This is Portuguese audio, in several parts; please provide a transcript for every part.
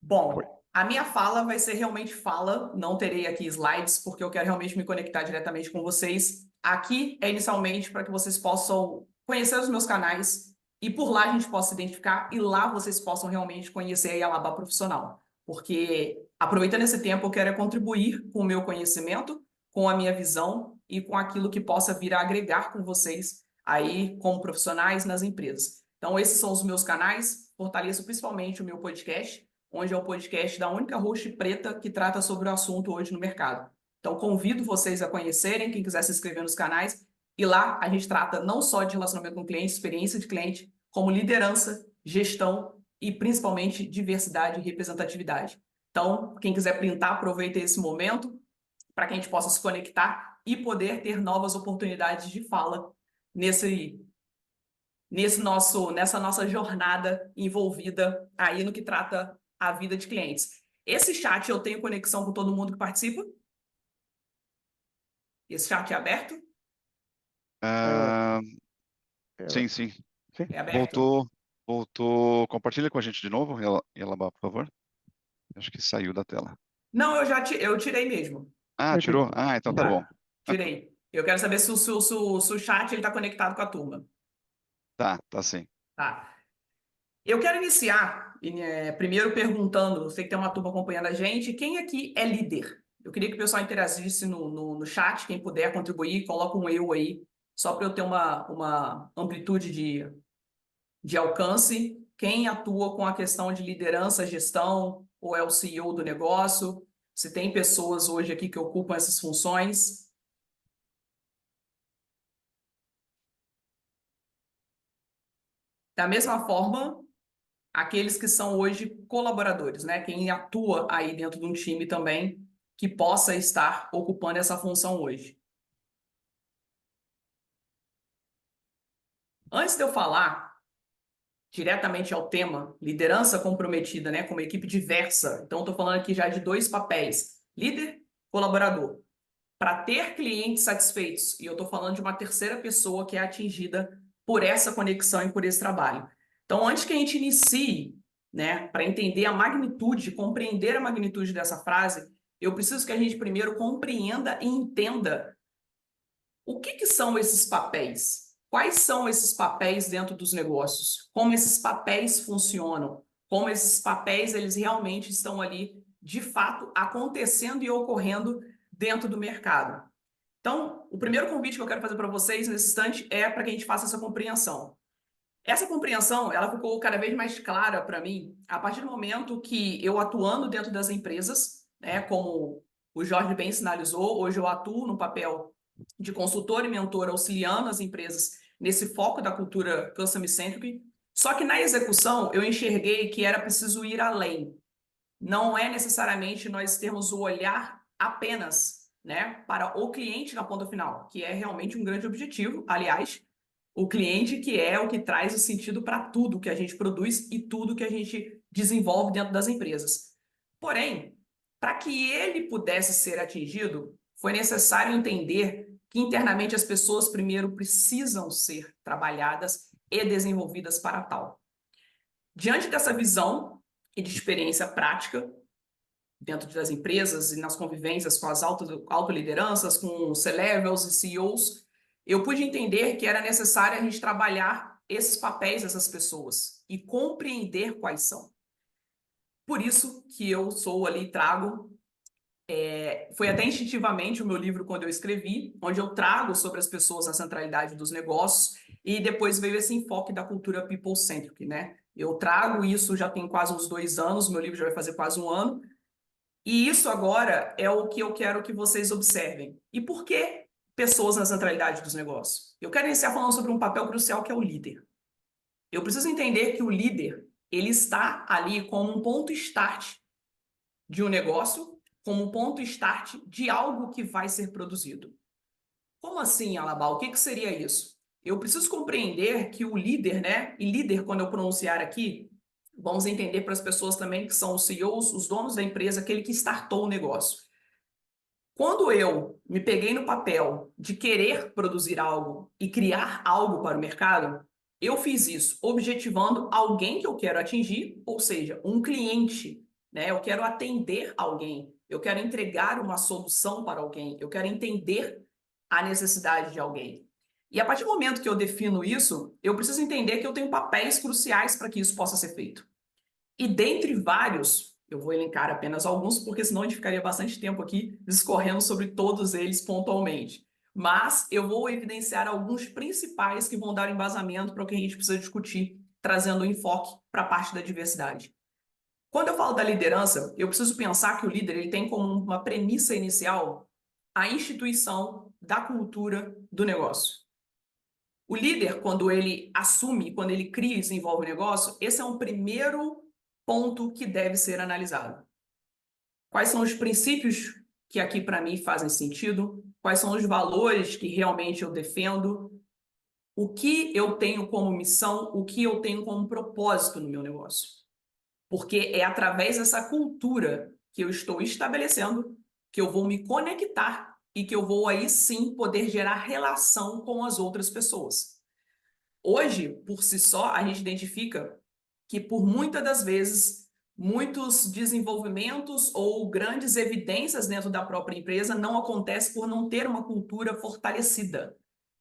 Bom, a minha fala vai ser realmente fala, não terei aqui slides, porque eu quero realmente me conectar diretamente com vocês. Aqui é inicialmente para que vocês possam conhecer os meus canais e por lá a gente possa se identificar e lá vocês possam realmente conhecer a Yalabá Profissional. Porque aproveitando esse tempo, eu quero contribuir com o meu conhecimento, com a minha visão e com aquilo que possa vir a agregar com vocês aí como profissionais nas empresas. Então, esses são os meus canais, fortaleço principalmente o meu podcast, onde é o podcast da única host preta que trata sobre o assunto hoje no mercado. Então, convido vocês a conhecerem, quem quiser se inscrever nos canais, e lá a gente trata não só de relacionamento com o cliente, experiência de cliente, como liderança, gestão e principalmente diversidade e representatividade. Então, quem quiser printar, aproveita esse momento para que a gente possa se conectar e poder ter novas oportunidades de fala nessa nossa jornada envolvida aí no que trata a vida de clientes. Esse chat eu tenho conexão com todo mundo que participa? Esse chat é aberto? Ah, Ela- sim, sim. Sim. É aberto? Voltou. Compartilha com a gente de novo, Elaba, por favor. Acho que saiu da tela. Não, eu tirei mesmo. Ah, Eu tirou? entendi. Ah, então tá bom. Tirei. Eu quero saber se o chat está conectado com a turma. Tá sim. Tá. Eu quero iniciar, primeiro perguntando, eu sei que tem uma turma acompanhando a gente, quem aqui é líder? Eu queria que o pessoal interagisse no chat, quem puder contribuir, coloca um eu aí, só para eu ter uma amplitude de alcance. Quem atua com a questão de liderança, gestão, ou é o CEO do negócio? Se tem pessoas hoje aqui que ocupam essas funções. Da mesma forma, aqueles que são hoje colaboradores, né? Quem atua aí dentro de um time também que possa estar ocupando essa função hoje. Antes de eu falar diretamente ao tema liderança comprometida, né, com uma equipe diversa, então estou falando aqui já de dois papéis, líder, colaborador. Para ter clientes satisfeitos, e eu estou falando de uma terceira pessoa que é atingida por essa conexão e por esse trabalho. Então, antes que a gente inicie, né, para entender a magnitude, compreender a magnitude dessa frase, eu preciso que a gente primeiro compreenda e entenda o que são esses papéis. Quais são esses papéis dentro dos negócios? Como esses papéis funcionam? Como esses papéis eles realmente estão ali, de fato, acontecendo e ocorrendo dentro do mercado. Então, o primeiro convite que eu quero fazer para vocês nesse instante é para que a gente faça essa compreensão. Essa compreensão, ela ficou cada vez mais clara para mim a partir do momento que eu atuando dentro das empresas, né, como o Jorge bem sinalizou, hoje eu atuo no papel de consultor e mentor auxiliando as empresas nesse foco da cultura customer-centric, só que na execução eu enxerguei que era preciso ir além. Não é necessariamente nós termos o olhar apenas, né, para o cliente na ponta final, que é realmente um grande objetivo. Aliás, o cliente que é o que traz o sentido para tudo que a gente produz e tudo que a gente desenvolve dentro das empresas. Porém, para que ele pudesse ser atingido, foi necessário entender que internamente as pessoas primeiro precisam ser trabalhadas e desenvolvidas para tal. Diante dessa visão e de experiência prática, dentro das empresas e nas convivências com as autolideranças, com C-levels e CEOs, eu pude entender que era necessário a gente trabalhar esses papéis dessas pessoas e compreender quais são. Por isso que eu sou ali, trago, foi até instintivamente o meu livro quando eu escrevi, onde eu trago sobre as pessoas na centralidade dos negócios e depois veio esse enfoque da cultura people-centric, né? Eu trago isso já tem quase uns 2 anos, meu livro já vai fazer quase 1 ano, e isso agora é o que eu quero que vocês observem. E por que pessoas na centralidade dos negócios? Eu quero iniciar falando sobre um papel crucial que é o líder. Eu preciso entender que o líder, ele está ali como um ponto start de um negócio, como um ponto start de algo que vai ser produzido. Como assim, Alabá? O que seria isso? Eu preciso compreender que o líder, né? E líder, quando eu pronunciar aqui, vamos entender para as pessoas também que são os CEOs, os donos da empresa, aquele que startou o negócio. Quando eu me peguei no papel de querer produzir algo e criar algo para o mercado, eu fiz isso objetivando alguém que eu quero atingir, ou seja, um cliente, né? Eu quero atender alguém, eu quero entregar uma solução para alguém, eu quero entender a necessidade de alguém. E a partir do momento que eu defino isso, eu preciso entender que eu tenho papéis cruciais para que isso possa ser feito. E dentre vários, eu vou elencar apenas alguns, porque senão a gente ficaria bastante tempo aqui discorrendo sobre todos eles pontualmente. Mas eu vou evidenciar alguns principais que vão dar embasamento para o que a gente precisa discutir, trazendo enfoque para a parte da diversidade. Quando eu falo da liderança, eu preciso pensar que o líder ele tem como uma premissa inicial a instituição da cultura do negócio. O líder, quando ele assume, quando ele cria e desenvolve o negócio, esse é um primeiro ponto que deve ser analisado. Quais são os princípios que aqui para mim fazem sentido? Quais são os valores que realmente eu defendo? O que eu tenho como missão? O que eu tenho como propósito no meu negócio? Porque é através dessa cultura que eu estou estabelecendo que eu vou me conectar e que eu vou aí sim poder gerar relação com as outras pessoas. Hoje, por si só, a gente identifica que por muitas das vezes, muitos desenvolvimentos ou grandes evidências dentro da própria empresa não acontecem por não ter uma cultura fortalecida.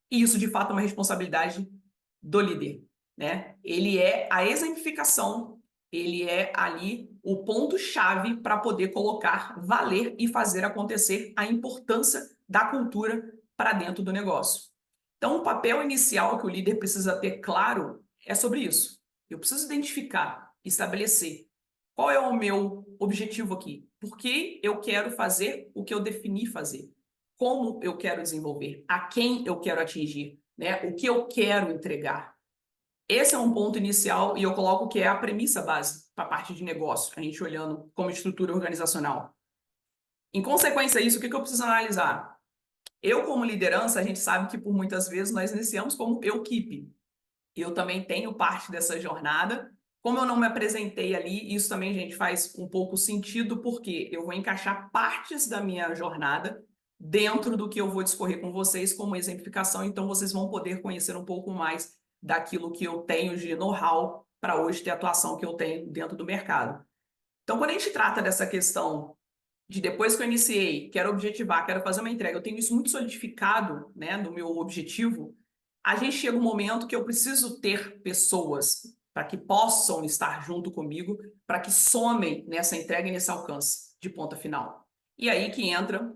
E isso, de fato, é uma responsabilidade do líder, né? Ele é a exemplificação, ele é ali o ponto-chave para poder colocar, valer e fazer acontecer a importância da cultura para dentro do negócio. Então, o papel inicial que o líder precisa ter claro é sobre isso. Eu preciso identificar, estabelecer qual é o meu objetivo aqui. Por que eu quero fazer o que eu defini fazer? Como eu quero desenvolver? A quem eu quero atingir? Né? O que eu quero entregar? Esse é um ponto inicial e eu coloco que é a premissa base para a parte de negócio, a gente olhando como estrutura organizacional. Em consequência a isso, o que eu preciso analisar? Eu, como liderança, a gente sabe que por muitas vezes nós iniciamos como eu-keep. Eu também tenho parte dessa jornada. Como eu não me apresentei ali, isso também, gente, faz um pouco sentido, porque eu vou encaixar partes da minha jornada dentro do que eu vou discorrer com vocês como exemplificação, então vocês vão poder conhecer um pouco mais daquilo que eu tenho de know-how para hoje ter a atuação que eu tenho dentro do mercado. Então, quando a gente trata dessa questão de depois que eu iniciei, quero objetivar, quero fazer uma entrega, eu tenho isso muito solidificado, né, no meu objetivo, a gente chega um momento que eu preciso ter pessoas para que possam estar junto comigo, para que somem nessa entrega e nesse alcance de ponta final. E aí que entra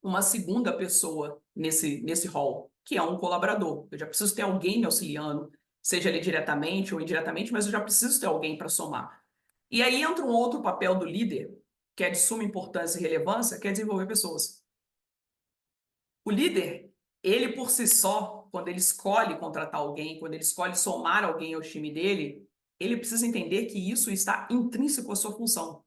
uma segunda pessoa nesse rol, que é um colaborador. Eu já preciso ter alguém me auxiliando, seja ele diretamente ou indiretamente, mas eu já preciso ter alguém para somar. E aí entra um outro papel do líder, que é de suma importância e relevância, que é desenvolver pessoas. O líder, ele por si só, quando ele escolhe contratar alguém, quando ele escolhe somar alguém ao time dele, ele precisa entender que isso está intrínseco à sua função.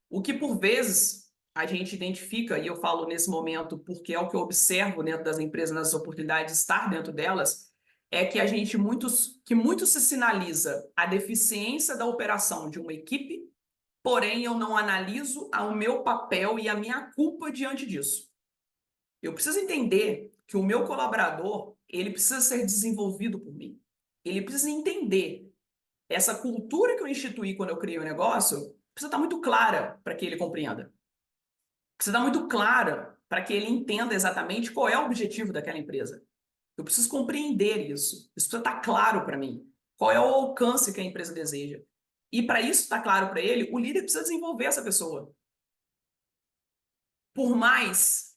O que por vezes a gente identifica, e eu falo nesse momento porque é o que eu observo dentro das empresas, nas oportunidades de estar dentro delas, é que a gente muito se sinaliza a deficiência da operação de uma equipe, porém eu não analiso o meu papel e a minha culpa diante disso. Eu preciso entender que o meu colaborador, ele precisa ser desenvolvido por mim. Ele precisa entender essa cultura que eu instituí quando eu criei o negócio, precisa estar muito clara para que ele compreenda. Precisa estar muito clara para que ele entenda exatamente qual é o objetivo daquela empresa. Eu preciso compreender isso. Isso precisa estar claro para mim. Qual é o alcance que a empresa deseja? E para isso estar claro para ele, o líder precisa desenvolver essa pessoa. Por mais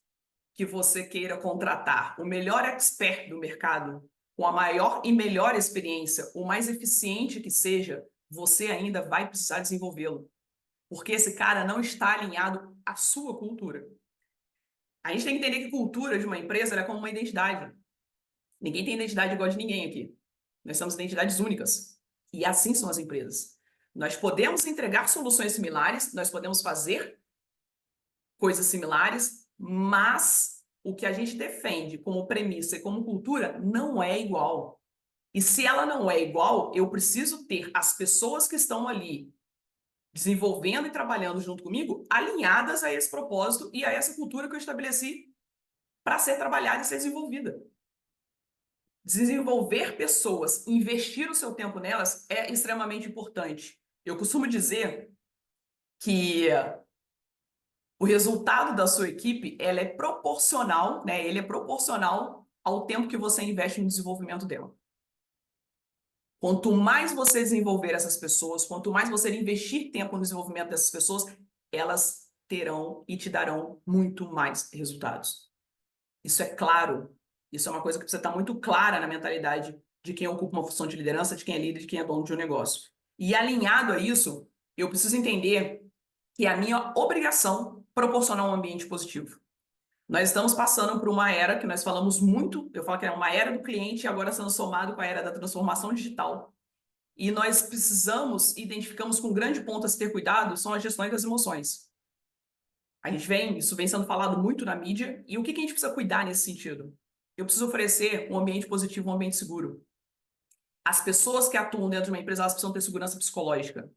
que você queira contratar o melhor expert do mercado, com a maior e melhor experiência, o mais eficiente que seja, você ainda vai precisar desenvolvê-lo, porque esse cara não está alinhado à sua cultura. A gente tem que entender que cultura de uma empresa é como uma identidade. Ninguém tem identidade igual de ninguém aqui. Nós somos identidades únicas. E assim são as empresas. Nós podemos entregar soluções similares, nós podemos fazer coisas similares, mas o que a gente defende como premissa e como cultura não é igual. E se ela não é igual, eu preciso ter as pessoas que estão ali desenvolvendo e trabalhando junto comigo alinhadas a esse propósito e a essa cultura que eu estabeleci para ser trabalhada e ser desenvolvida. Desenvolver pessoas, investir o seu tempo nelas é extremamente importante. Eu costumo dizer que o resultado da sua equipe, ela é proporcional, né? Ele é proporcional ao tempo que você investe no desenvolvimento dela. Quanto mais você desenvolver essas pessoas, quanto mais você investir tempo no desenvolvimento dessas pessoas, elas terão e te darão muito mais resultados. Isso é claro. Isso é uma coisa que precisa estar muito clara na mentalidade de quem ocupa uma função de liderança, de quem é líder, de quem é dono de um negócio. E alinhado a isso, eu preciso entender que é a minha obrigação proporcionar um ambiente positivo. Nós estamos passando por uma era que nós falamos muito, eu falo que é uma era do cliente, agora sendo somado com a era da transformação digital. E nós precisamos, identificamos que um grande ponto a se ter cuidado são as gestões das emoções. Isso vem sendo falado muito na mídia, e o que a gente precisa cuidar nesse sentido? Eu preciso oferecer um ambiente positivo, um ambiente seguro. As pessoas que atuam dentro de uma empresa, elas precisam ter segurança psicológica.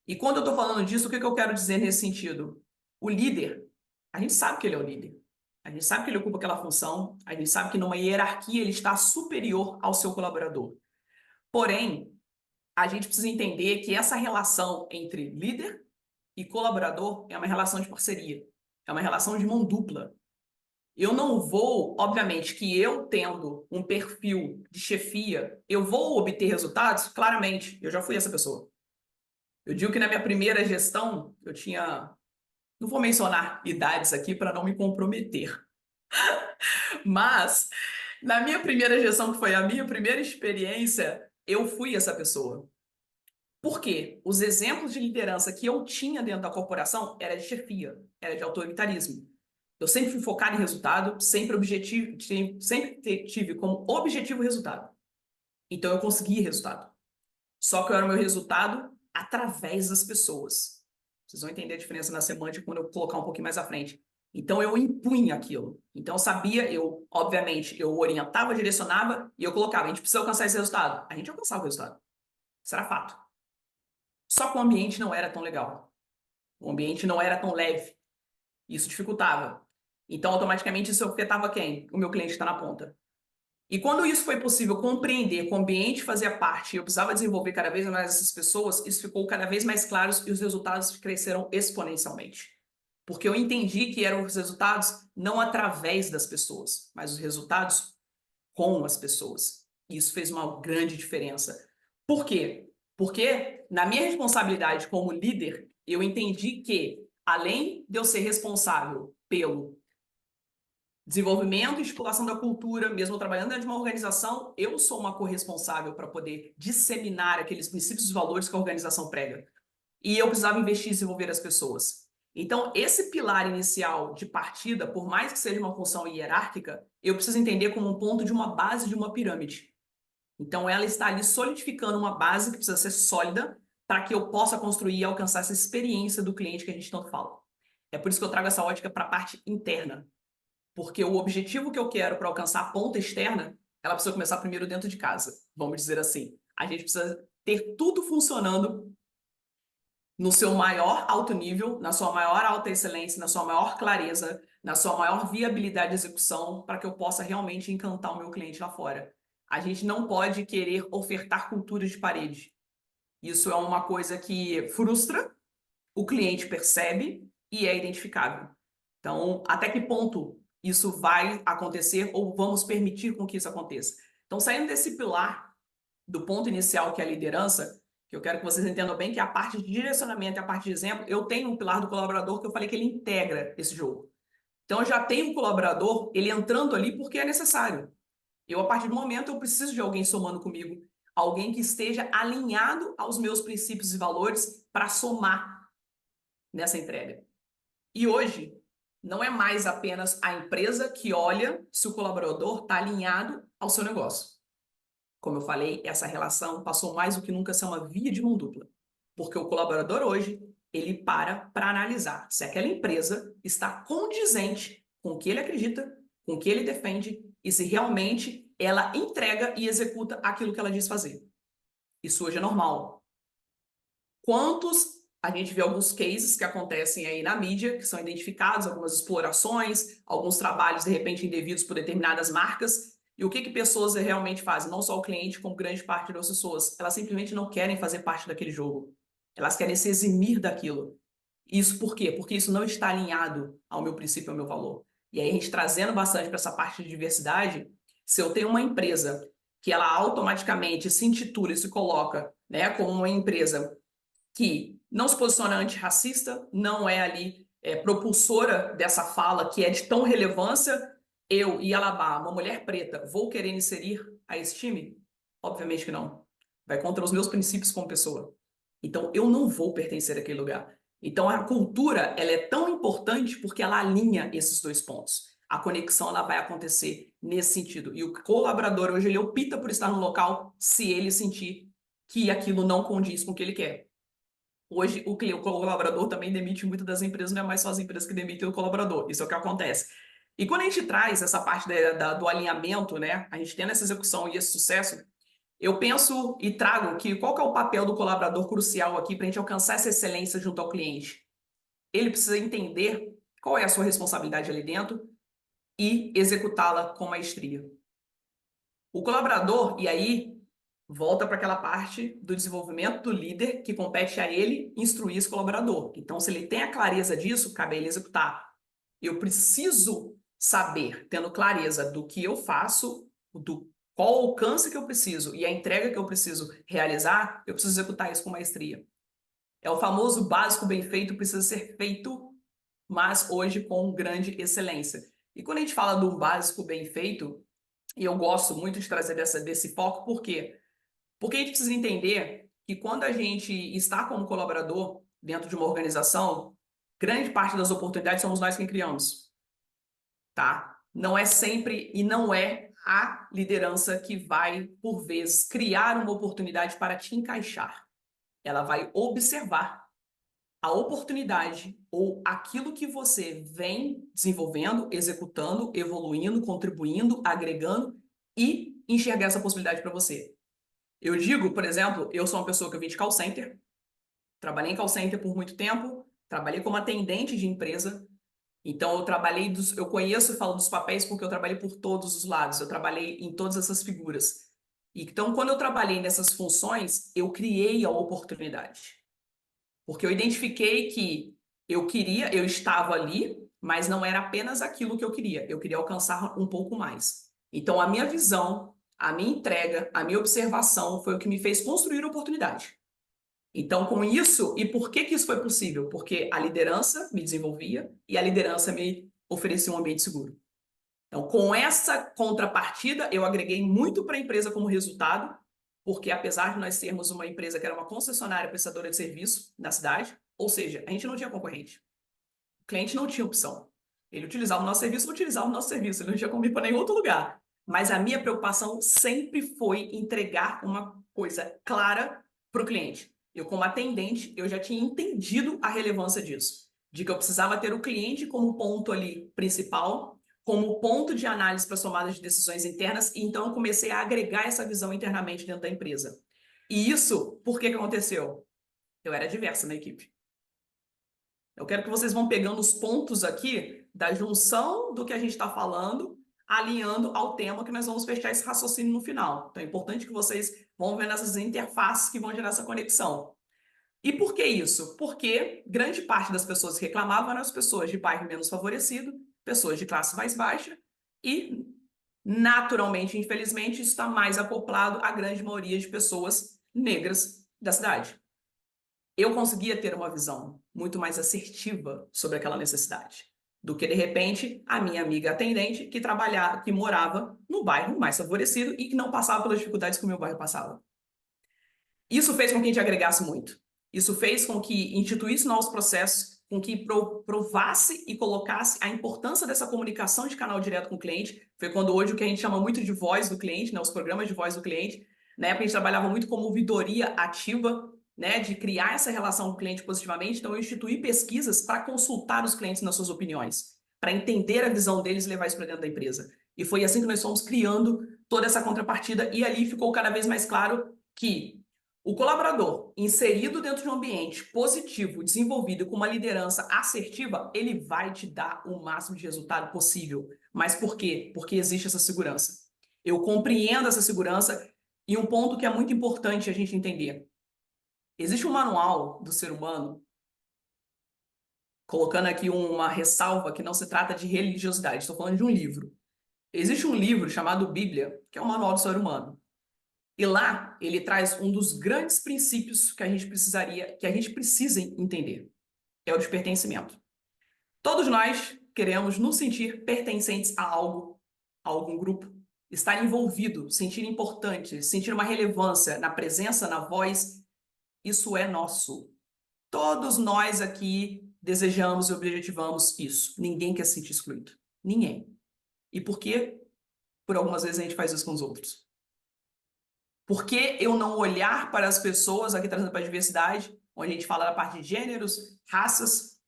E quando eu estou falando disso, o que eu quero dizer nesse sentido? O líder, a gente sabe que ele é o líder. A gente sabe que ele ocupa aquela função, a gente sabe que numa hierarquia ele está superior ao seu colaborador. Porém, a gente precisa entender que essa relação entre líder e colaborador é uma relação de parceria, é uma relação de mão dupla. Eu não vou, obviamente, que eu tendo um perfil de chefia, eu vou obter resultados? Claramente, eu já fui essa pessoa. Eu digo que na minha primeira gestão, eu tinha. Não vou mencionar idades aqui para não me comprometer, mas na minha primeira gestão, que foi a minha primeira experiência, eu fui essa pessoa. Por quê? Os exemplos de liderança que eu tinha dentro da corporação era de chefia, era de autoritarismo. Eu sempre fui focado em resultado, sempre tive como objetivo o resultado. Então eu consegui resultado. Só que eu era o meu resultado através das pessoas. Vocês vão entender a diferença na semântica quando eu colocar um pouquinho mais à frente. Então eu impunha aquilo. Então eu sabia, obviamente, eu orientava, direcionava e eu colocava, a gente precisa alcançar esse resultado. A gente alcançava o resultado. Isso era fato. Só que o ambiente não era tão legal. O ambiente não era tão leve. Isso dificultava. Então, automaticamente, isso afetava quem? O meu cliente está na ponta. E quando isso foi possível compreender que o ambiente fazia parte e eu precisava desenvolver cada vez mais essas pessoas, isso ficou cada vez mais claro e os resultados cresceram exponencialmente. Porque eu entendi que eram os resultados não através das pessoas, mas os resultados com as pessoas. E isso fez uma grande diferença. Por quê? Porque na minha responsabilidade como líder, eu entendi que, além de eu ser responsável pelo desenvolvimento e estipulação da cultura, mesmo trabalhando dentro de uma organização, eu sou uma corresponsável para poder disseminar aqueles princípios e valores que a organização prega. E eu precisava investir em desenvolver as pessoas. Então, esse pilar inicial de partida, por mais que seja uma função hierárquica, eu preciso entender como um ponto de uma base de uma pirâmide. Então, ela está ali solidificando uma base que precisa ser sólida para que eu possa construir e alcançar essa experiência do cliente que a gente tanto fala. É por isso que eu trago essa ótica para a parte interna. Porque o objetivo que eu quero para alcançar a ponta externa, ela precisa começar primeiro dentro de casa, vamos dizer assim. A gente precisa ter tudo funcionando no seu maior alto nível, na sua maior alta excelência, na sua maior clareza, na sua maior viabilidade de execução, para que eu possa realmente encantar o meu cliente lá fora. A gente não pode querer ofertar culturas de parede. Isso é uma coisa que frustra, o cliente percebe e é identificável. Então, até que ponto isso vai acontecer ou vamos permitir com que isso aconteça? Então, saindo desse pilar do ponto inicial, que é a liderança, que eu quero que vocês entendam bem, que é a parte de direcionamento e a parte de exemplo, eu tenho um pilar do colaborador que eu falei que ele integra esse jogo. Então, eu já tenho um colaborador, ele entrando ali porque é necessário. A partir do momento, eu preciso de alguém somando comigo, alguém que esteja alinhado aos meus princípios e valores para somar nessa entrega. E hoje, não é mais apenas a empresa que olha se o colaborador está alinhado ao seu negócio. Como eu falei, essa relação passou mais do que nunca a ser uma via de mão dupla. Porque o colaborador hoje, ele para analisar se aquela empresa está condizente com o que ele acredita, com o que ele defende e se realmente ela entrega e executa aquilo que ela diz fazer. Isso hoje é normal. A gente vê alguns cases que acontecem aí na mídia, que são identificados, algumas explorações, alguns trabalhos, de repente, indevidos por determinadas marcas. E o que pessoas realmente fazem? Não só o cliente, como grande parte das pessoas. Elas simplesmente não querem fazer parte daquele jogo. Elas querem se eximir daquilo. Isso por quê? Porque isso não está alinhado ao meu princípio, ao meu valor. E aí, a gente trazendo bastante para essa parte de diversidade, se eu tenho uma empresa que ela automaticamente se intitula e se coloca, né, como uma empresa que não se posiciona antirracista, não é ali propulsora dessa fala que é de tão relevância, eu e Alabama, uma mulher preta, vou querer inserir a esse time? Obviamente que não. Vai contra os meus princípios como pessoa. Então, eu não vou pertencer àquele lugar. Então, a cultura, ela é tão importante porque ela alinha esses dois pontos. A conexão, ela vai acontecer nesse sentido. E o colaborador, hoje, ele opta por estar no local se ele sentir que aquilo não condiz com o que ele quer. Hoje, o colaborador também demite muitas das empresas, não é mais só as empresas que demitem o colaborador. Isso é o que acontece. E quando a gente traz essa parte do alinhamento, né, a gente tendo essa execução e esse sucesso, eu penso e trago que qual que é o papel do colaborador crucial aqui para a gente alcançar essa excelência junto ao cliente? Ele precisa entender qual é a sua responsabilidade ali dentro e executá-la com maestria. O colaborador, e aí volta para aquela parte do desenvolvimento do líder que compete a ele instruir esse colaborador. Então, se ele tem a clareza disso, cabe a ele executar. Eu preciso saber, tendo clareza do que eu faço, do qual o alcance que eu preciso e a entrega que eu preciso realizar, eu preciso executar isso com maestria. É o famoso básico bem feito, precisa ser feito, mas hoje com grande excelência. E quando a gente fala do básico bem feito, e eu gosto muito de trazer desse foco, por quê? Porque a gente precisa entender que quando a gente está como colaborador dentro de uma organização, grande parte das oportunidades somos nós quem criamos, tá? Não é sempre e não é a liderança que vai, por vezes, criar uma oportunidade para te encaixar. Ela vai observar a oportunidade ou aquilo que você vem desenvolvendo, executando, evoluindo, contribuindo, agregando e enxergar essa possibilidade para você. Eu digo, por exemplo, eu sou uma pessoa que eu vim de call center, trabalhei em call center por muito tempo, trabalhei como atendente de empresa, então eu conheço e falo dos papéis porque eu trabalhei por todos os lados, eu trabalhei em todas essas figuras. Então, quando eu trabalhei nessas funções, eu criei a oportunidade. Porque eu identifiquei que eu estava ali, mas não era apenas aquilo que eu queria alcançar um pouco mais. Então, a minha visão, a minha entrega, a minha observação foi o que me fez construir a oportunidade. Então, com isso, e por que que isso foi possível? Porque a liderança me desenvolvia e a liderança me oferecia um ambiente seguro. Então, com essa contrapartida, eu agreguei muito para a empresa como resultado, porque apesar de nós sermos uma empresa que era uma concessionária prestadora de serviço na cidade, ou seja, a gente não tinha concorrente. O cliente não tinha opção. Ele utilizava o nosso serviço, não utilizava o nosso serviço, ele não tinha como ir para nenhum outro lugar. Mas a minha preocupação sempre foi entregar uma coisa clara para o cliente. Eu, como atendente, eu já tinha entendido a relevância disso, de que eu precisava ter o cliente como ponto ali principal, como ponto de análise para tomada de decisões internas, e então eu comecei a agregar essa visão internamente dentro da empresa. E isso, por que que aconteceu? Eu era diversa na equipe. Eu quero que vocês vão pegando os pontos aqui da junção do que a gente está falando, alinhando ao tema que nós vamos fechar esse raciocínio no final. Então é importante que vocês vão vendo essas interfaces que vão gerar essa conexão. E por que isso? Porque grande parte das pessoas que reclamavam eram as pessoas de bairro menos favorecido, pessoas de classe mais baixa, e naturalmente, infelizmente, isso está mais acoplado à grande maioria de pessoas negras da cidade. Eu conseguia ter uma visão muito mais assertiva sobre aquela necessidade do que, de repente, a minha amiga atendente que trabalhava, que morava no bairro mais favorecido e que não passava pelas dificuldades que o meu bairro passava. Isso fez com que a gente agregasse muito. Isso fez com que instituísse novos processos, com que provasse e colocasse a importância dessa comunicação de canal direto com o cliente. Foi quando hoje o que a gente chama muito de voz do cliente, né, os programas de voz do cliente. Na época a gente trabalhava muito como ouvidoria ativa, né, de criar essa relação com o cliente positivamente. Então eu instituí pesquisas para consultar os clientes nas suas opiniões, para entender a visão deles e levar isso para dentro da empresa. E foi assim que nós fomos criando toda essa contrapartida e ali ficou cada vez mais claro que o colaborador inserido dentro de um ambiente positivo, desenvolvido com uma liderança assertiva, ele vai te dar o máximo de resultado possível. Mas por quê? Porque existe essa segurança. Eu compreendo essa segurança e um ponto que é muito importante a gente entender. Existe um manual do ser humano colocando aqui uma ressalva que não se trata de religiosidade, estou falando de um livro. Existe um livro chamado Bíblia, que é o Manual do Ser Humano. E lá ele traz um dos grandes princípios que a gente precisa entender. É o de pertencimento. Todos nós queremos nos sentir pertencentes a algo, a algum grupo, estar envolvido, sentir importante, sentir uma relevância na presença, na voz. Isso é nosso. Todos nós aqui desejamos e objetivamos isso. Ninguém quer se sentir excluído. Ninguém. E por que, por algumas vezes, a gente faz isso com os outros? Por que eu não olhar para as pessoas, aqui trazendo para a diversidade, onde a gente fala da parte de gêneros, raças?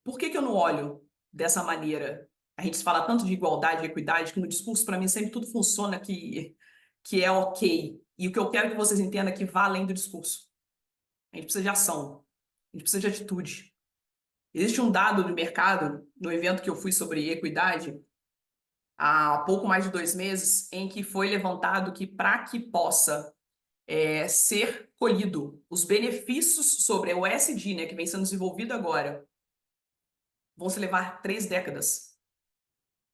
Por que eu não olho dessa maneira? A gente fala tanto de igualdade e equidade que no discurso, para mim, sempre tudo funciona que é ok. E o que eu quero que vocês entendam é que vá além do discurso. A gente precisa de ação. A gente precisa de atitude. Existe um dado do mercado, no evento que eu fui sobre equidade, há pouco mais de 2 meses, em que foi levantado que para que possa ser colhido os benefícios sobre o ESG, né, que vem sendo desenvolvido agora, vão se levar 3 décadas.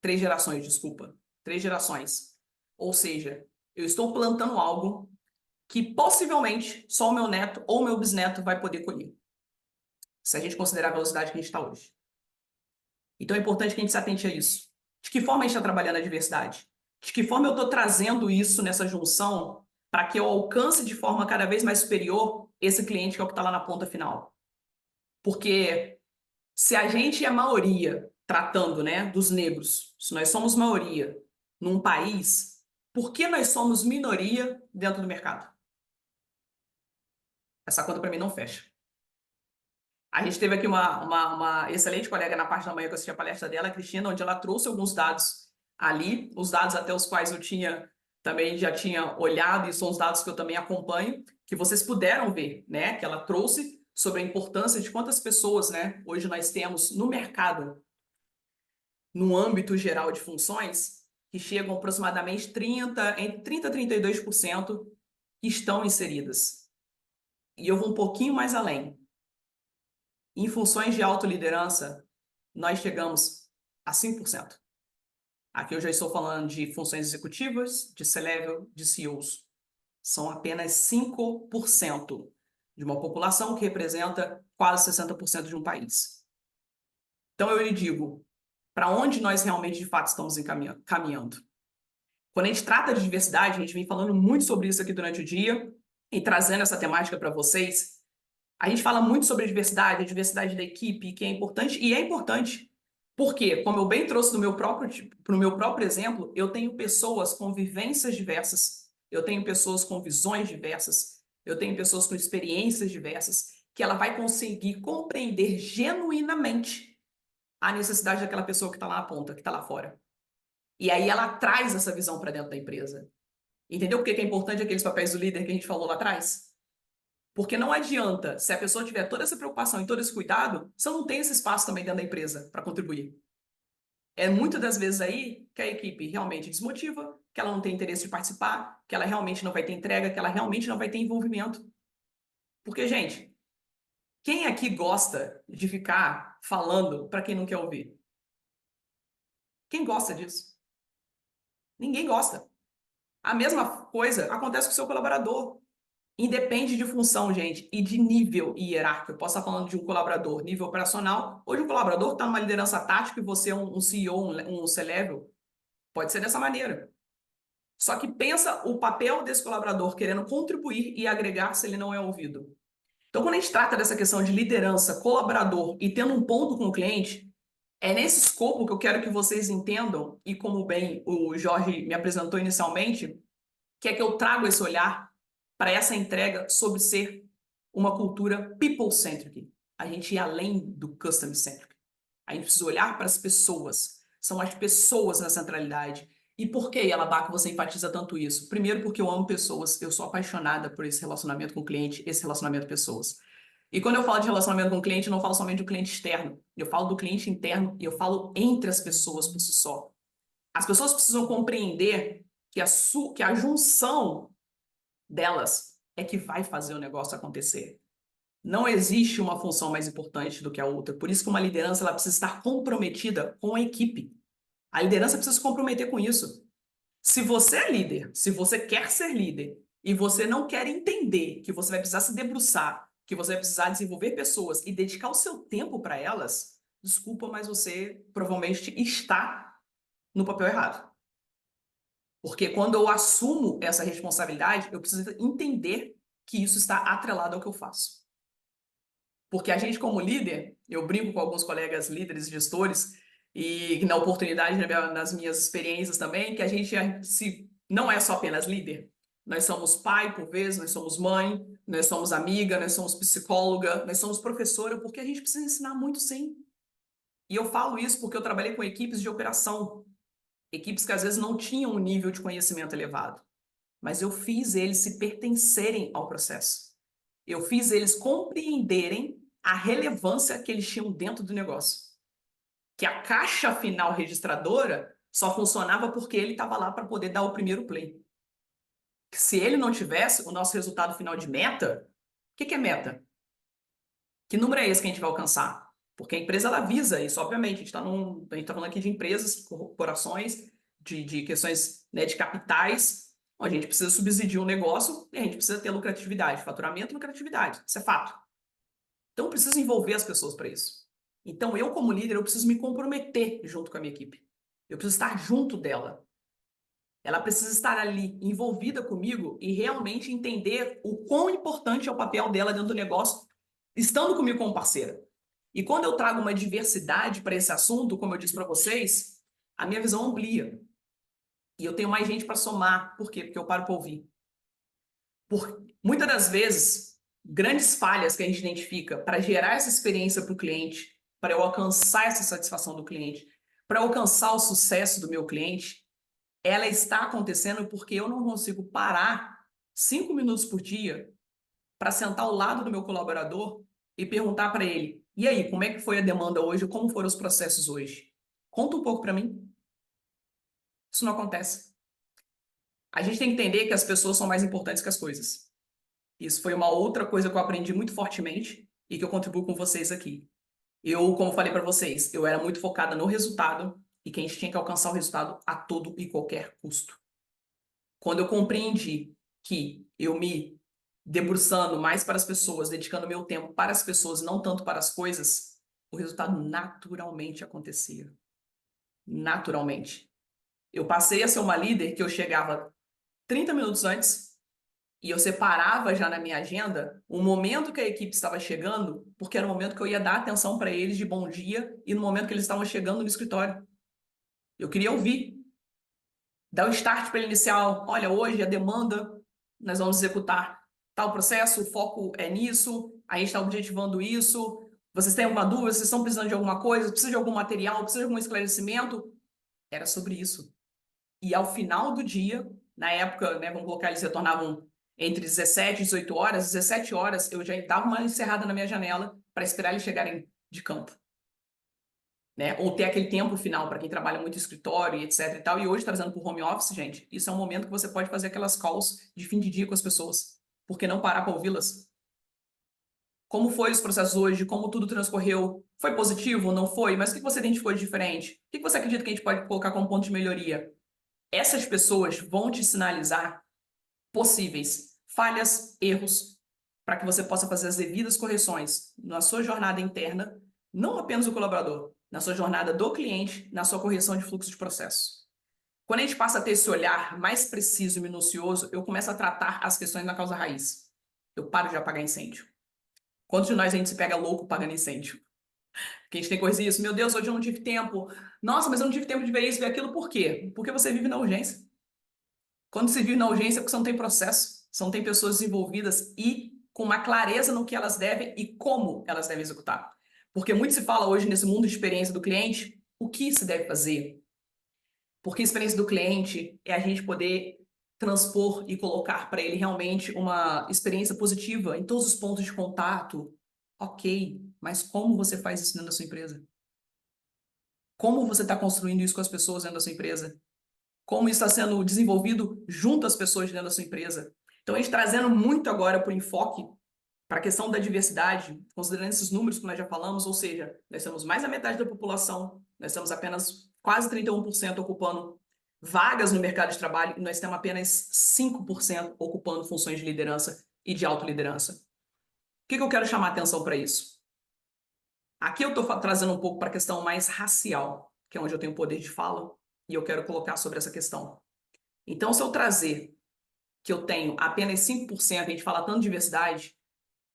3 gerações, desculpa. 3 gerações. Ou seja, eu estou plantando algo que possivelmente só o meu neto ou o meu bisneto vai poder colher. Se a gente considerar a velocidade que a gente está hoje. Então é importante que a gente se atente a isso. De que forma a gente está trabalhando a diversidade? De que forma eu estou trazendo isso nessa junção para que eu alcance de forma cada vez mais superior esse cliente que é o que está lá na ponta final? Porque se a gente é maioria, tratando, né, dos negros, se nós somos maioria num país, por que nós somos minoria dentro do mercado? Essa conta para mim não fecha. A gente teve aqui uma excelente colega na parte da manhã que eu assisti a palestra dela, a Cristina, onde ela trouxe alguns dados ali, os dados até os quais eu também já tinha olhado, e são os dados que eu também acompanho, que vocês puderam ver, né, que ela trouxe sobre a importância de quantas pessoas, né, hoje nós temos no mercado, no âmbito geral de funções, que chegam aproximadamente entre 30% e 32% que estão inseridas. E eu vou um pouquinho mais além. Em funções de autoliderança, nós chegamos a 5%. Aqui eu já estou falando de funções executivas, de C-level, de CEOs. São apenas 5% de uma população que representa quase 60% de um país. Então eu lhe digo, para onde nós realmente de fato estamos caminhando? Quando a gente trata de diversidade, a gente vem falando muito sobre isso aqui durante o dia e trazendo essa temática para vocês. A gente fala muito sobre a diversidade da equipe, que é importante, e é importante, porque, como eu bem trouxe no meu próprio exemplo, eu tenho pessoas com vivências diversas, eu tenho pessoas com visões diversas, eu tenho pessoas com experiências diversas, que ela vai conseguir compreender genuinamente a necessidade daquela pessoa que está lá na ponta, que está lá fora. E aí ela traz essa visão para dentro da empresa. Entendeu por que é importante aqueles papéis do líder que a gente falou lá atrás? Porque não adianta, se a pessoa tiver toda essa preocupação e todo esse cuidado, você não tem esse espaço também dentro da empresa para contribuir. É muitas das vezes aí que a equipe realmente desmotiva, que ela não tem interesse de participar, que ela realmente não vai ter entrega, que ela realmente não vai ter envolvimento. Porque, gente, quem aqui gosta de ficar falando para quem não quer ouvir? Quem gosta disso? Ninguém gosta. A mesma coisa acontece com o seu colaborador. Independe de função, gente, e de nível hierárquico. Eu posso estar falando de um colaborador nível operacional, ou de um colaborador que está numa liderança tática e você é um CEO, um C-level. Pode ser dessa maneira. Só que pensa o papel desse colaborador querendo contribuir e agregar se ele não é ouvido. Então, quando a gente trata dessa questão de liderança, colaborador e tendo um ponto com o cliente, é nesse escopo que eu quero que vocês entendam, e como bem o Jorge me apresentou inicialmente, que é que eu trago esse olhar para essa entrega sobre ser uma cultura people-centric. A gente ir além do custom-centric. A gente precisa olhar para as pessoas. São as pessoas na centralidade. E por que, Yalabaca, você enfatiza tanto isso? Primeiro, porque eu amo pessoas. Eu sou apaixonada por esse relacionamento com o cliente, esse relacionamento com pessoas. E quando eu falo de relacionamento com o cliente, eu não falo somente do cliente externo. Eu falo do cliente interno e eu falo entre as pessoas por si só. As pessoas precisam compreender que a junção delas é que vai fazer o negócio acontecer. Não existe uma função mais importante do que a outra. Por isso que uma liderança ela precisa estar comprometida com a equipe. A liderança precisa se comprometer com isso. Se você é líder, se você quer ser líder e você não quer entender que você vai precisar se debruçar, que você vai precisar desenvolver pessoas e dedicar o seu tempo para elas, desculpa, mas você provavelmente está no papel errado. Porque quando eu assumo essa responsabilidade, eu preciso entender que isso está atrelado ao que eu faço. Porque a gente, como líder, eu brinco com alguns colegas líderes, gestores, e na oportunidade, nas minhas experiências também, que a gente não é só apenas líder. Nós somos pai, por vezes, nós somos mãe, nós somos amiga, nós somos psicóloga, nós somos professora, porque a gente precisa ensinar muito, sim. E eu falo isso porque eu trabalhei com equipes de operação, equipes que às vezes não tinham um nível de conhecimento elevado, mas eu fiz eles se pertencerem ao processo. Eu fiz eles compreenderem a relevância que eles tinham dentro do negócio. Que a caixa final registradora só funcionava porque ele estava lá para poder dar o primeiro play. Que se ele não tivesse o nosso resultado final de meta, o que é meta? Que número é esse que a gente vai alcançar? Porque a empresa ela visa isso, obviamente. A gente está falando aqui de empresas, corporações, de questões, né, de capitais. A gente precisa subsidiar um negócio e a gente precisa ter lucratividade, faturamento e lucratividade. Isso é fato. Então, eu preciso envolver as pessoas para isso. Então, eu, como líder, eu preciso me comprometer junto com a minha equipe. Eu preciso estar junto dela. Ela precisa estar ali, envolvida comigo e realmente entender o quão importante é o papel dela dentro do negócio, estando comigo como parceira. E quando eu trago uma diversidade para esse assunto, como eu disse para vocês, a minha visão amplia. E eu tenho mais gente para somar. Por quê? Porque eu paro para ouvir. Muitas das vezes, grandes falhas que a gente identifica para gerar essa experiência para o cliente, para eu alcançar essa satisfação do cliente, para alcançar o sucesso do meu cliente, ela está acontecendo porque eu não consigo parar 5 minutos por dia para sentar ao lado do meu colaborador e perguntar para ele: e aí, como é que foi a demanda hoje? Como foram os processos hoje? Conta um pouco para mim. Isso não acontece. A gente tem que entender que as pessoas são mais importantes que as coisas. Isso foi uma outra coisa que eu aprendi muito fortemente e que eu contribuo com vocês aqui. Eu, como falei para vocês, eu era muito focada no resultado e que a gente tinha que alcançar o resultado a todo e qualquer custo. Quando eu compreendi que eu me debruçando mais para as pessoas, dedicando meu tempo para as pessoas, não tanto para as coisas, o resultado naturalmente acontecia. Naturalmente. Eu passei a ser uma líder que eu chegava 30 minutos antes e eu separava já na minha agenda o momento que a equipe estava chegando, porque era o momento que eu ia dar atenção para eles de bom dia e no momento que eles estavam chegando no escritório. Eu queria ouvir, dar o start para ele inicial. Olha, hoje a demanda, nós vamos executar tal processo, o foco é nisso, a gente está objetivando isso. Vocês têm alguma dúvida? Vocês estão precisando de alguma coisa? Precisa de algum material? Precisa de algum esclarecimento? Era sobre isso. E ao final do dia, na época, né, vamos colocar, eles retornavam entre 17 e 18 horas, 17 horas eu já dava uma encerrada na minha janela para esperar eles chegarem de campo. Né? Ou ter aquele tempo final para quem trabalha muito em escritório e etc e tal. E hoje, trazendo para o home office, gente, isso é um momento que você pode fazer aquelas calls de fim de dia com as pessoas. Por que não parar para ouvi-las? Como foi os processos hoje? Como tudo transcorreu? Foi positivo? Não foi? Mas o que você identificou de diferente? O que você acredita que a gente pode colocar como ponto de melhoria? Essas pessoas vão te sinalizar possíveis falhas, erros, para que você possa fazer as devidas correções na sua jornada interna, não apenas o colaborador, na sua jornada do cliente, na sua correção de fluxo de processo. Quando a gente passa a ter esse olhar mais preciso e minucioso, eu começo a tratar as questões na causa raiz. Eu paro de apagar incêndio. Quantos de nós a gente se pega louco pagando incêndio? Que a gente tem coisa isso, meu Deus, hoje eu não tive tempo. Nossa, mas eu não tive tempo de ver isso, ver aquilo, por quê? Porque você vive na urgência. Quando você vive na urgência é porque você não tem processo, você não tem pessoas envolvidas e com uma clareza no que elas devem e como elas devem executar. Porque muito se fala hoje nesse mundo de experiência do cliente, o que se deve fazer. Porque a experiência do cliente é a gente poder transpor e colocar para ele realmente uma experiência positiva em todos os pontos de contato. Ok, mas como você faz isso dentro da sua empresa? Como você está construindo isso com as pessoas dentro da sua empresa? Como isso está sendo desenvolvido junto às pessoas dentro da sua empresa? Então, a gente trazendo muito agora para o enfoque para a questão da diversidade, considerando esses números que nós já falamos, ou seja, nós temos mais da metade da população, nós temos apenas quase 31% ocupando vagas no mercado de trabalho e nós temos apenas 5% ocupando funções de liderança e de autoliderança. O que eu quero chamar a atenção para isso? Aqui eu estou trazendo um pouco para a questão mais racial, que é onde eu tenho poder de fala, e eu quero colocar sobre essa questão. Então, se eu trazer que eu tenho apenas 5%, a gente fala tanto de diversidade,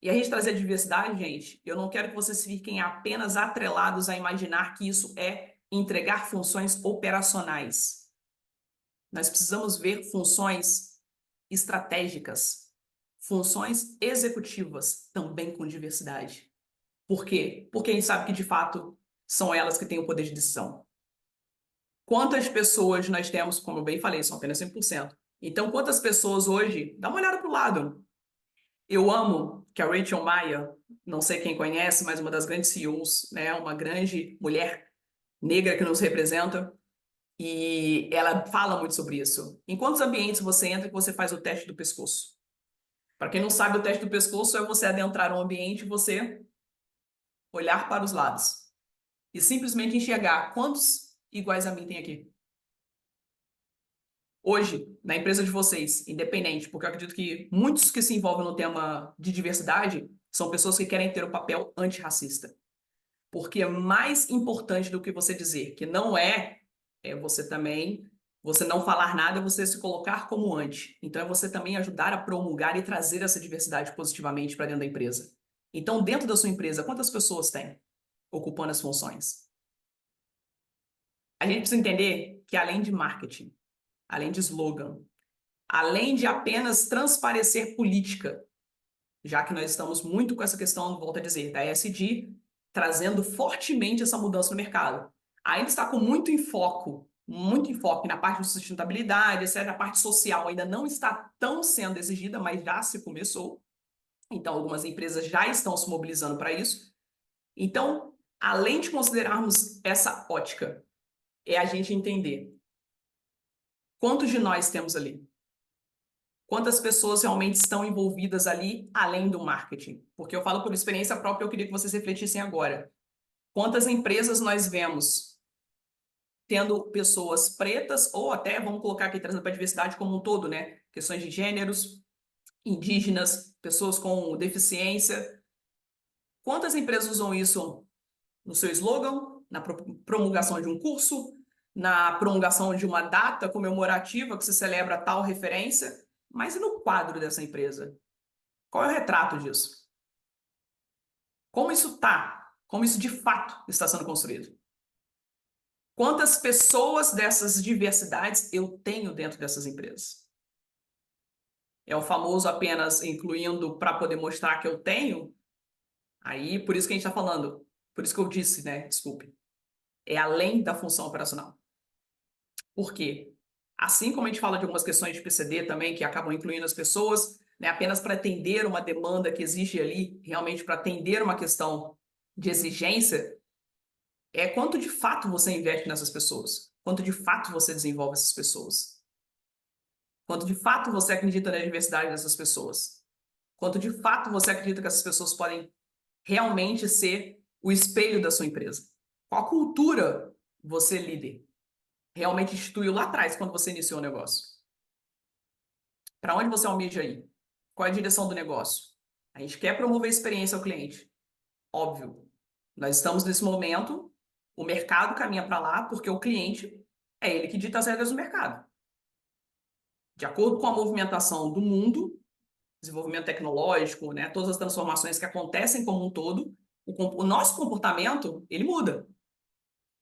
e a gente trazer diversidade, gente, eu não quero que vocês fiquem apenas atrelados a imaginar que isso é entregar funções operacionais. Nós precisamos ver funções estratégicas, funções executivas também com diversidade. Por quê? Porque a gente sabe que, de fato, são elas que têm o poder de decisão. Quantas pessoas nós temos, como eu bem falei, são apenas 5%. Então, quantas pessoas hoje, dá uma olhada para o lado. Eu amo que a Rachel Maia, não sei quem conhece, mas uma das grandes CEOs, né, uma grande mulher negra que nos representa, e ela fala muito sobre isso. Em quantos ambientes você entra que você faz o teste do pescoço? Para quem não sabe, o teste do pescoço é você adentrar um ambiente e você olhar para os lados e simplesmente enxergar quantos iguais a mim tem aqui. Hoje, na empresa de vocês, independente, porque eu acredito que muitos que se envolvem no tema de diversidade são pessoas que querem ter o papel antirracista. Porque é mais importante do que você dizer que não é você também, você não falar nada, é você se colocar como anti. Então é você também ajudar a promulgar e trazer essa diversidade positivamente para dentro da empresa. Então, dentro da sua empresa, quantas pessoas tem ocupando as funções? A gente precisa entender que além de marketing, além de slogan, além de apenas transparecer política, já que nós estamos muito com essa questão, volto a dizer, da ESG, trazendo fortemente essa mudança no mercado. Ainda está com muito enfoque na parte de sustentabilidade, etc. A parte social ainda não está tão sendo exigida, mas já se começou. Então, algumas empresas já estão se mobilizando para isso. Então, além de considerarmos essa ótica, é a gente entender quantos de nós temos ali. Quantas pessoas realmente estão envolvidas ali, além do marketing? Porque eu falo por experiência própria, eu queria que vocês refletissem agora. Quantas empresas nós vemos tendo pessoas pretas, ou até, vamos colocar aqui, trazendo para a diversidade como um todo, né? Questões de gêneros, indígenas, pessoas com deficiência. Quantas empresas usam isso no seu slogan, na promulgação de um curso, na promulgação de uma data comemorativa que se celebra tal referência, mas e no quadro dessa empresa? Qual é o retrato disso? Como isso está? Como isso de fato está sendo construído? Quantas pessoas dessas diversidades eu tenho dentro dessas empresas? É o famoso apenas incluindo para poder mostrar que eu tenho? Aí, por isso que a gente está falando, por isso que eu disse, né? Desculpe. É além da função operacional. Por quê? Assim como a gente fala de algumas questões de PCD também, que acabam incluindo as pessoas, né, apenas para atender uma demanda que existe ali, realmente para atender uma questão de exigência, é quanto de fato você investe nessas pessoas, quanto de fato você desenvolve essas pessoas, quanto de fato você acredita na diversidade dessas pessoas, quanto de fato você acredita que essas pessoas podem realmente ser o espelho da sua empresa. Qual cultura você, líder, realmente instituiu lá atrás, quando você iniciou o negócio? Para onde você almeja ir? Qual é a direção do negócio? A gente quer promover a experiência ao cliente. Óbvio. Nós estamos nesse momento, o mercado caminha para lá porque o cliente é ele que dita as regras do mercado. De acordo com a movimentação do mundo, desenvolvimento tecnológico, né, todas as transformações que acontecem como um todo, o nosso comportamento, ele muda.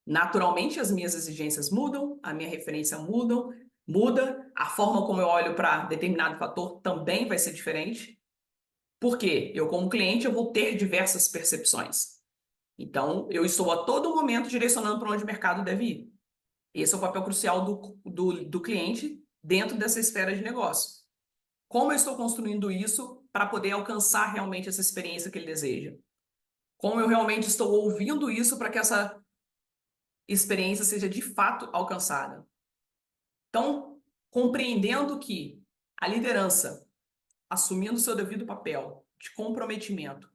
Naturalmente, as minhas exigências mudam, a minha referência muda, a forma como eu olho para determinado fator também vai ser diferente. Por quê? Eu, como cliente, eu vou ter diversas percepções. Então, eu estou a todo momento direcionando para onde o mercado deve ir. Esse é o papel crucial do cliente dentro dessa esfera de negócio. Como eu estou construindo isso para poder alcançar realmente essa experiência que ele deseja? Como eu realmente estou ouvindo isso para que essa experiência seja de fato alcançada? Então, compreendendo que a liderança, assumindo seu devido papel, de comprometimento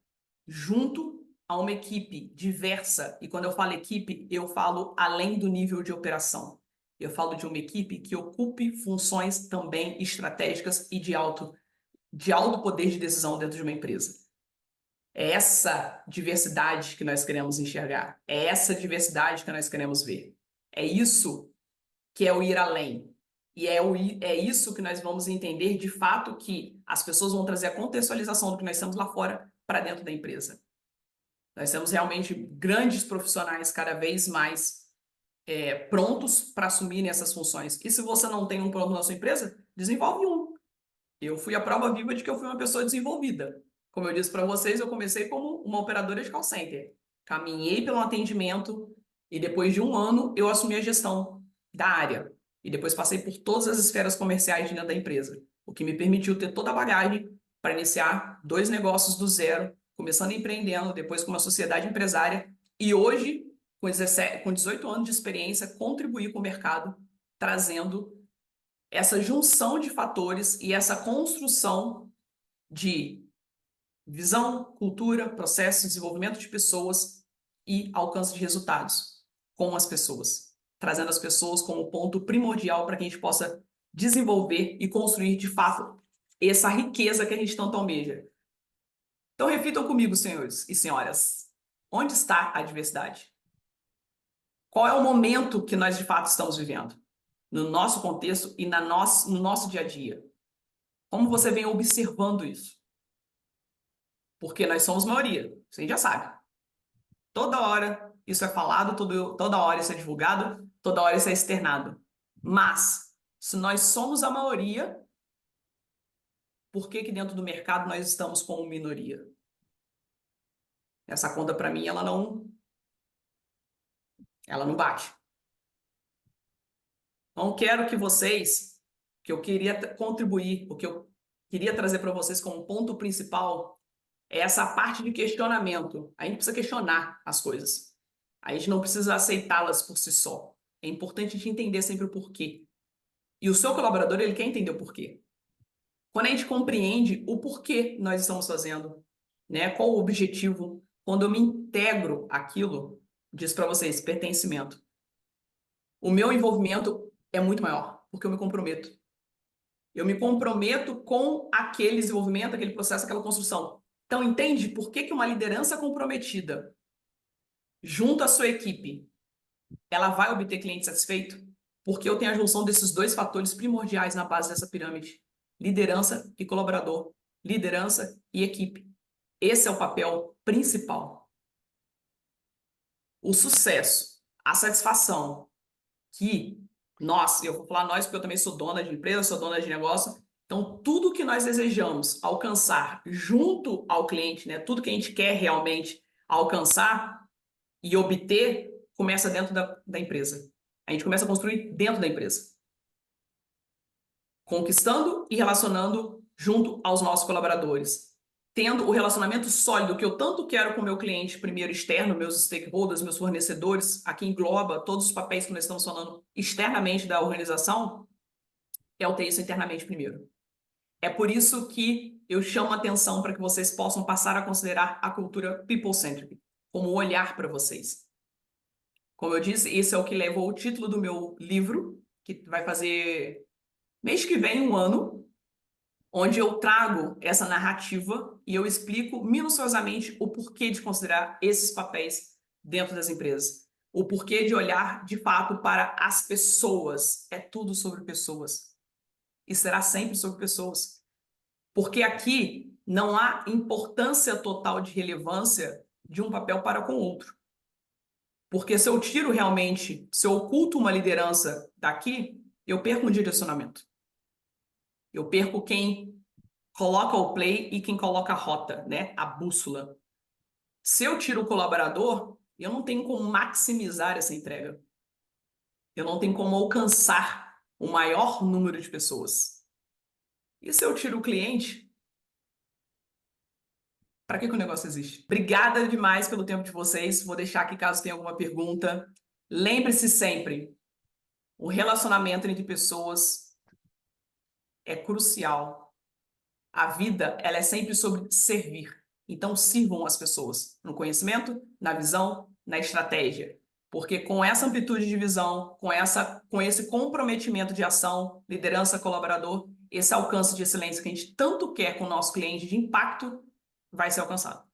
junto a uma equipe diversa, e quando eu falo equipe, eu falo além do nível de operação. Eu falo de uma equipe que ocupe funções também estratégicas e de alto poder de decisão dentro de uma empresa. É essa diversidade que nós queremos enxergar. É essa diversidade que nós queremos ver. É isso que é o ir além. E é isso que nós vamos entender de fato que as pessoas vão trazer a contextualização do que nós temos lá fora para dentro da empresa. Nós temos realmente grandes profissionais cada vez mais prontos para assumirem essas funções. E se você não tem um pronto na sua empresa, desenvolve um. Eu fui a prova viva de que eu fui uma pessoa desenvolvida. Como eu disse para vocês, eu comecei como uma operadora de call center. Caminhei pelo atendimento e depois de um ano eu assumi a gestão da área. E depois passei por todas as esferas comerciais dentro da empresa, o que me permitiu ter toda a bagagem para iniciar 2 negócios do zero, começando empreendendo, depois com uma sociedade empresária e hoje, com 18 anos de experiência, contribuir com o mercado, trazendo essa junção de fatores e essa construção de visão, cultura, processo, desenvolvimento de pessoas e alcance de resultados com as pessoas, trazendo as pessoas como ponto primordial para que a gente possa desenvolver e construir de fato essa riqueza que a gente tanto almeja. Então reflitam comigo, senhores e senhoras, onde está a diversidade? Qual é o momento que nós de fato estamos vivendo? No nosso contexto e no nosso dia a dia. Como você vem observando isso? Porque nós somos maioria, você já sabe. Toda hora isso é falado, toda hora isso é divulgado, toda hora isso é externado. Mas, se nós somos a maioria, por que que dentro do mercado nós estamos como minoria? Essa conta, para mim, ela não bate. Então, quero que vocês, que eu queria contribuir, o que eu queria trazer para vocês como ponto principal é essa parte de questionamento. A gente precisa questionar as coisas. A gente não precisa aceitá-las por si só. É importante a gente entender sempre o porquê. E o seu colaborador, ele quer entender o porquê. Quando a gente compreende o porquê nós estamos fazendo, né? Qual o objetivo, quando eu me integro aquilo, diz para vocês, pertencimento. O meu envolvimento é muito maior, porque eu me comprometo. Eu me comprometo com aquele desenvolvimento, aquele processo, aquela construção. Então, entende por que que uma liderança comprometida junto à sua equipe, ela vai obter cliente satisfeito? Porque eu tenho a junção desses 2 fatores primordiais na base dessa pirâmide: liderança e colaborador, liderança e equipe. Esse é o papel principal. O sucesso, a satisfação que nós, eu vou falar nós porque eu também sou dona de empresa, sou dona de negócio, então tudo que nós desejamos alcançar junto ao cliente, né, tudo que a gente quer realmente alcançar e obter, começa dentro da empresa. A gente começa a construir dentro da empresa, conquistando e relacionando junto aos nossos colaboradores, tendo o relacionamento sólido que eu tanto quero com o meu cliente primeiro externo, meus stakeholders, meus fornecedores, aqui engloba todos os papéis que nós estamos falando externamente da organização, é o ter isso internamente primeiro. É por isso que eu chamo a atenção para que vocês possam passar a considerar a cultura people-centric como olhar para vocês. Como eu disse, esse é o que levou o título do meu livro, que vai fazer mês que vem 1 ano, onde eu trago essa narrativa e eu explico minuciosamente o porquê de considerar esses papéis dentro das empresas. O porquê de olhar, de fato, para as pessoas. É tudo sobre pessoas. E será sempre sobre pessoas. Porque aqui não há importância total de relevância de um papel para com o outro. Porque se eu tiro realmente, se eu oculto uma liderança daqui, eu perco um direcionamento. Eu perco quem coloca o play e quem coloca a rota, né? A bússola. Se eu tiro o colaborador, eu não tenho como maximizar essa entrega. Eu não tenho como alcançar o maior número de pessoas. E se eu tiro o cliente, para que o negócio existe? Obrigada demais pelo tempo de vocês. Vou deixar aqui caso tenha alguma pergunta. Lembre-se sempre, o relacionamento entre pessoas é crucial A vida, ela é sempre sobre servir. Então, sirvam as pessoas no conhecimento, na visão, na estratégia. Porque com essa amplitude de visão, com esse comprometimento de ação, liderança, colaborador, esse alcance de excelência que a gente tanto quer com o nosso cliente de impacto vai ser alcançado.